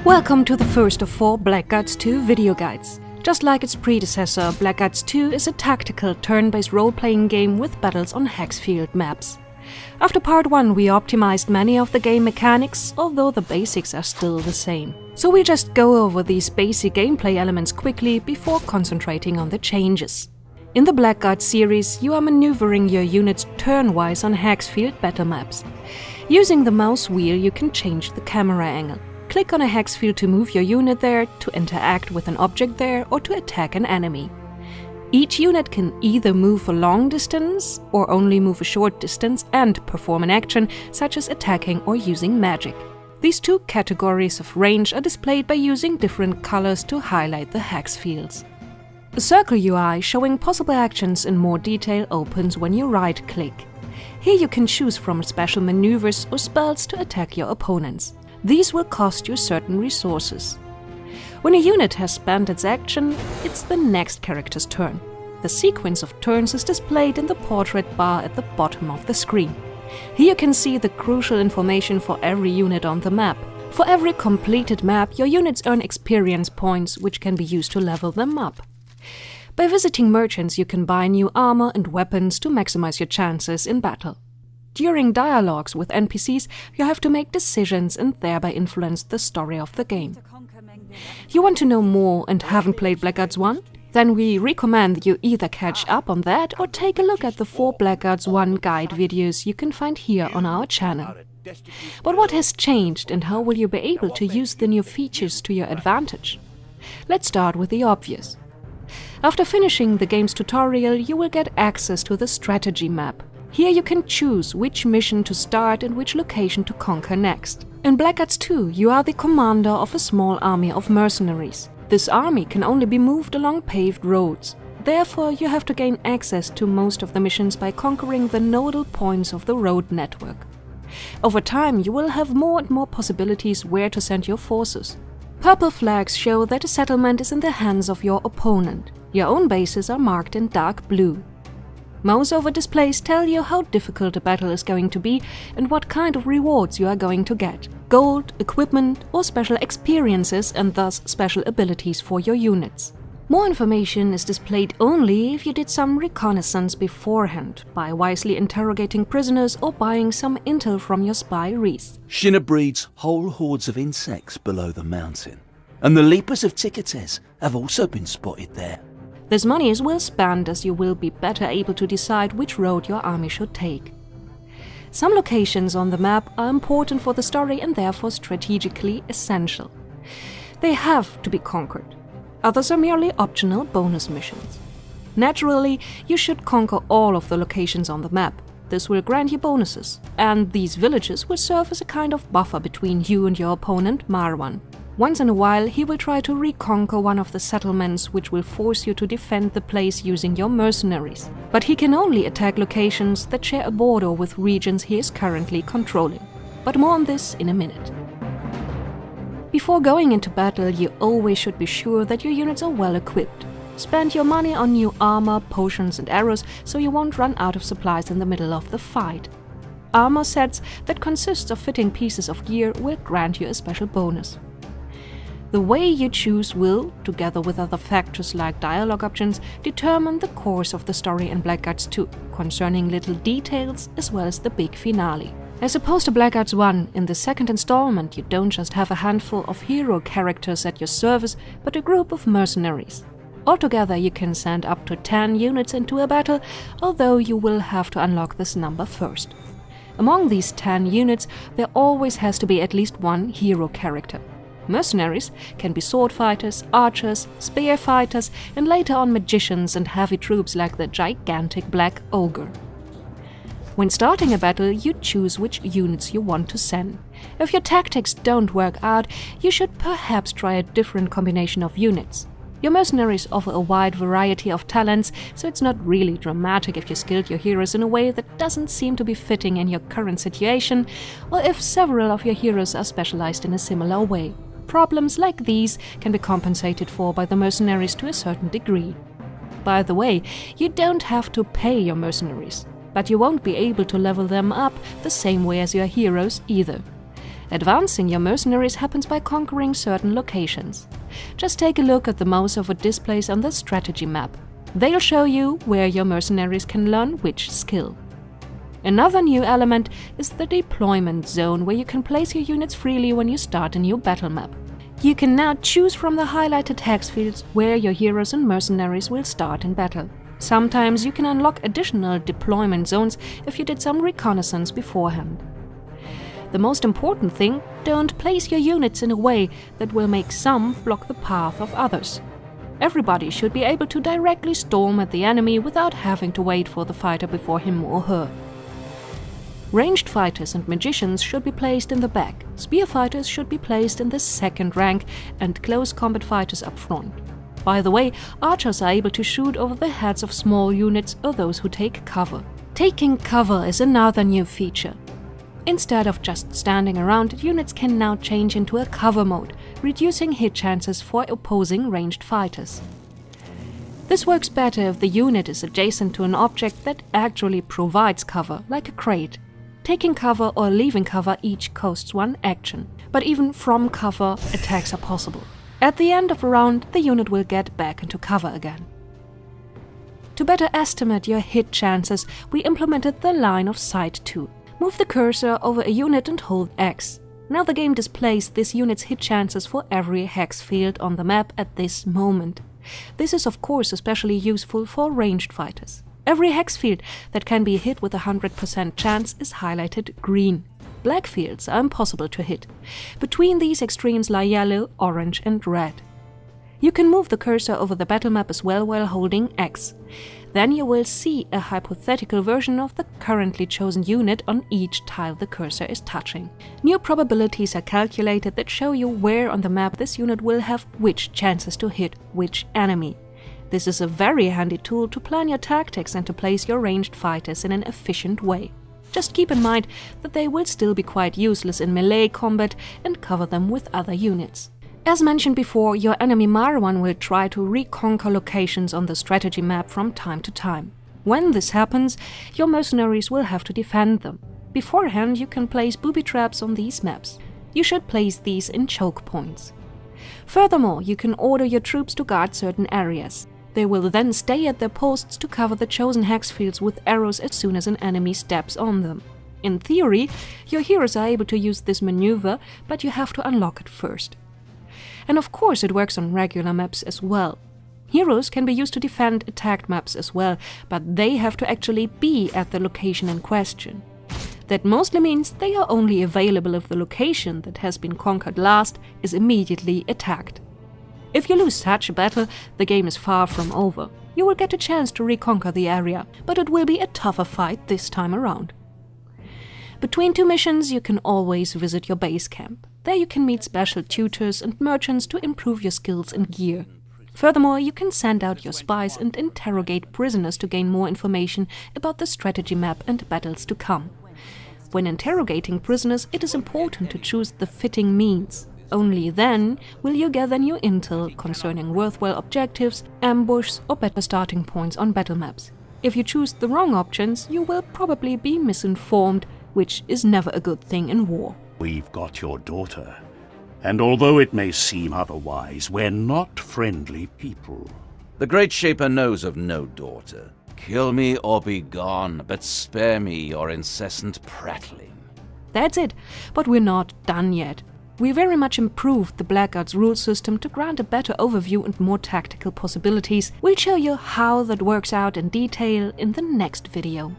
Welcome to the first of 4 Blackguards 2 video guides. Just like its predecessor, Blackguards 2 is a tactical, turn-based role-playing game with battles on Hexfield maps. After part 1 we optimized many of the game mechanics, although the basics are still the same. So we'll just go over these basic gameplay elements quickly before concentrating on the changes. In the Blackguards series, you are maneuvering your units turn-wise on Hexfield battle maps. Using the mouse wheel you can change the camera angle. Click on a hex field to move your unit there, to interact with an object there, or to attack an enemy. Each unit can either move a long distance, or only move a short distance and perform an action, such as attacking or using magic. These two categories of range are displayed by using different colors to highlight the hex fields. A circle UI showing possible actions in more detail opens when you right-click. Here you can choose from special maneuvers or spells to attack your opponents. These will cost you certain resources. When a unit has spent its action, it's the next character's turn. The sequence of turns is displayed in the portrait bar at the bottom of the screen. Here you can see the crucial information for every unit on the map. For every completed map, your units earn experience points, which can be used to level them up. By visiting merchants, you can buy new armor and weapons to maximize your chances in battle. During dialogues with NPCs, you have to make decisions and thereby influence the story of the game. You want to know more and haven't played Blackguards 1? Then we recommend you either catch up on that or take a look at the 4 Blackguards 1 guide videos you can find here on our channel. But what has changed and how will you be able to use the new features to your advantage? Let's start with the obvious. After finishing the game's tutorial, you will get access to the strategy map. Here you can choose which mission to start and which location to conquer next. In Blackguards 2, you are the commander of a small army of mercenaries. This army can only be moved along paved roads. Therefore, you have to gain access to most of the missions by conquering the nodal points of the road network. Over time, you will have more and more possibilities where to send your forces. Purple flags show that a settlement is in the hands of your opponent. Your own bases are marked in dark blue. Mouse-over displays tell you how difficult a battle is going to be and what kind of rewards you are going to get. Gold, equipment, or special experiences and thus special abilities for your units. More information is displayed only if you did some reconnaissance beforehand, by wisely interrogating prisoners or buying some intel from your spy wreath. Shinna breeds whole hordes of insects below the mountain, and the leapers of Ticates have also been spotted there. This money is well spent, as you will be better able to decide which road your army should take. Some locations on the map are important for the story and therefore strategically essential. They have to be conquered. Others are merely optional bonus missions. Naturally, you should conquer all of the locations on the map. This will grant you bonuses, and these villages will serve as a kind of buffer between you and your opponent Marwan. Once in a while, he will try to reconquer one of the settlements, which will force you to defend the place using your mercenaries. But he can only attack locations that share a border with regions he is currently controlling. But more on this in a minute. Before going into battle, you always should be sure that your units are well equipped. Spend your money on new armor, potions and arrows, so you won't run out of supplies in the middle of the fight. Armor sets that consist of fitting pieces of gear will grant you a special bonus. The way you choose will, together with other factors like dialogue options, determine the course of the story in Blackguards 2, concerning little details as well as the big finale. As opposed to Blackguards 1, in the second installment you don't just have a handful of hero characters at your service, but a group of mercenaries. Altogether you can send up to 10 units into a battle, although you will have to unlock this number first. Among these 10 units, there always has to be at least one hero character. Mercenaries can be sword fighters, archers, spear fighters, and later on magicians and heavy troops like the gigantic Black Ogre. When starting a battle, you choose which units you want to send. If your tactics don't work out, you should perhaps try a different combination of units. Your mercenaries offer a wide variety of talents, so it's not really dramatic if you skilled your heroes in a way that doesn't seem to be fitting in your current situation, or if several of your heroes are specialized in a similar way. Problems like these can be compensated for by the mercenaries to a certain degree. By the way, you don't have to pay your mercenaries, but you won't be able to level them up the same way as your heroes either. Advancing your mercenaries happens by conquering certain locations. Just take a look at the most of what displays on the strategy map. They'll show you where your mercenaries can learn which skill. Another new element is the deployment zone, where you can place your units freely when you start a new battle map. You can now choose from the highlighted hex fields where your heroes and mercenaries will start in battle. Sometimes you can unlock additional deployment zones if you did some reconnaissance beforehand. The most important thing, don't place your units in a way that will make some block the path of others. Everybody should be able to directly storm at the enemy without having to wait for the fighter before him or her. Ranged fighters and magicians should be placed in the back, spear fighters should be placed in the second rank, and close combat fighters up front. By the way, archers are able to shoot over the heads of small units or those who take cover. Taking cover is another new feature. Instead of just standing around, units can now change into a cover mode, reducing hit chances for opposing ranged fighters. This works better if the unit is adjacent to an object that actually provides cover, like a crate. Taking cover or leaving cover each costs 1 action, but even from cover, attacks are possible. At the end of a round, the unit will get back into cover again. To better estimate your hit chances, we implemented the line of sight tool. Move the cursor over a unit and hold X. Now the game displays this unit's hit chances for every hex field on the map at this moment. This is of course especially useful for ranged fighters. Every hex field that can be hit with a 100% chance is highlighted green. Black fields are impossible to hit. Between these extremes lie yellow, orange and red. You can move the cursor over the battle map as well while holding X. Then you will see a hypothetical version of the currently chosen unit on each tile the cursor is touching. New probabilities are calculated that show you where on the map this unit will have which chances to hit which enemy. This is a very handy tool to plan your tactics and to place your ranged fighters in an efficient way. Just keep in mind that they will still be quite useless in melee combat, and cover them with other units. As mentioned before, your enemy Marwan will try to reconquer locations on the strategy map from time to time. When this happens, your mercenaries will have to defend them. Beforehand, you can place booby traps on these maps. You should place these in choke points. Furthermore, you can order your troops to guard certain areas. They will then stay at their posts to cover the chosen hex fields with arrows as soon as an enemy steps on them. In theory, your heroes are able to use this maneuver, but you have to unlock it first. And of course it works on regular maps as well. Heroes can be used to defend attacked maps as well, but they have to actually be at the location in question. That mostly means they are only available if the location that has been conquered last is immediately attacked. If you lose such a battle, the game is far from over. You will get a chance to reconquer the area, but it will be a tougher fight this time around. Between 2 missions, you can always visit your base camp. There you can meet special tutors and merchants to improve your skills and gear. Furthermore, you can send out your spies and interrogate prisoners to gain more information about the strategy map and battles to come. When interrogating prisoners, it is important to choose the fitting means. Only then will you gather new intel concerning worthwhile objectives, ambushs or better starting points on battle maps. If you choose the wrong options, you will probably be misinformed, which is never a good thing in war. We've got your daughter, and although it may seem otherwise, we're not friendly people. The Great Shaper knows of no daughter. Kill me or be gone, but spare me your incessant prattling. That's it, but we're not done yet. We very much improved the Blackguards rule system to grant a better overview and more tactical possibilities. We'll show you how that works out in detail in the next video.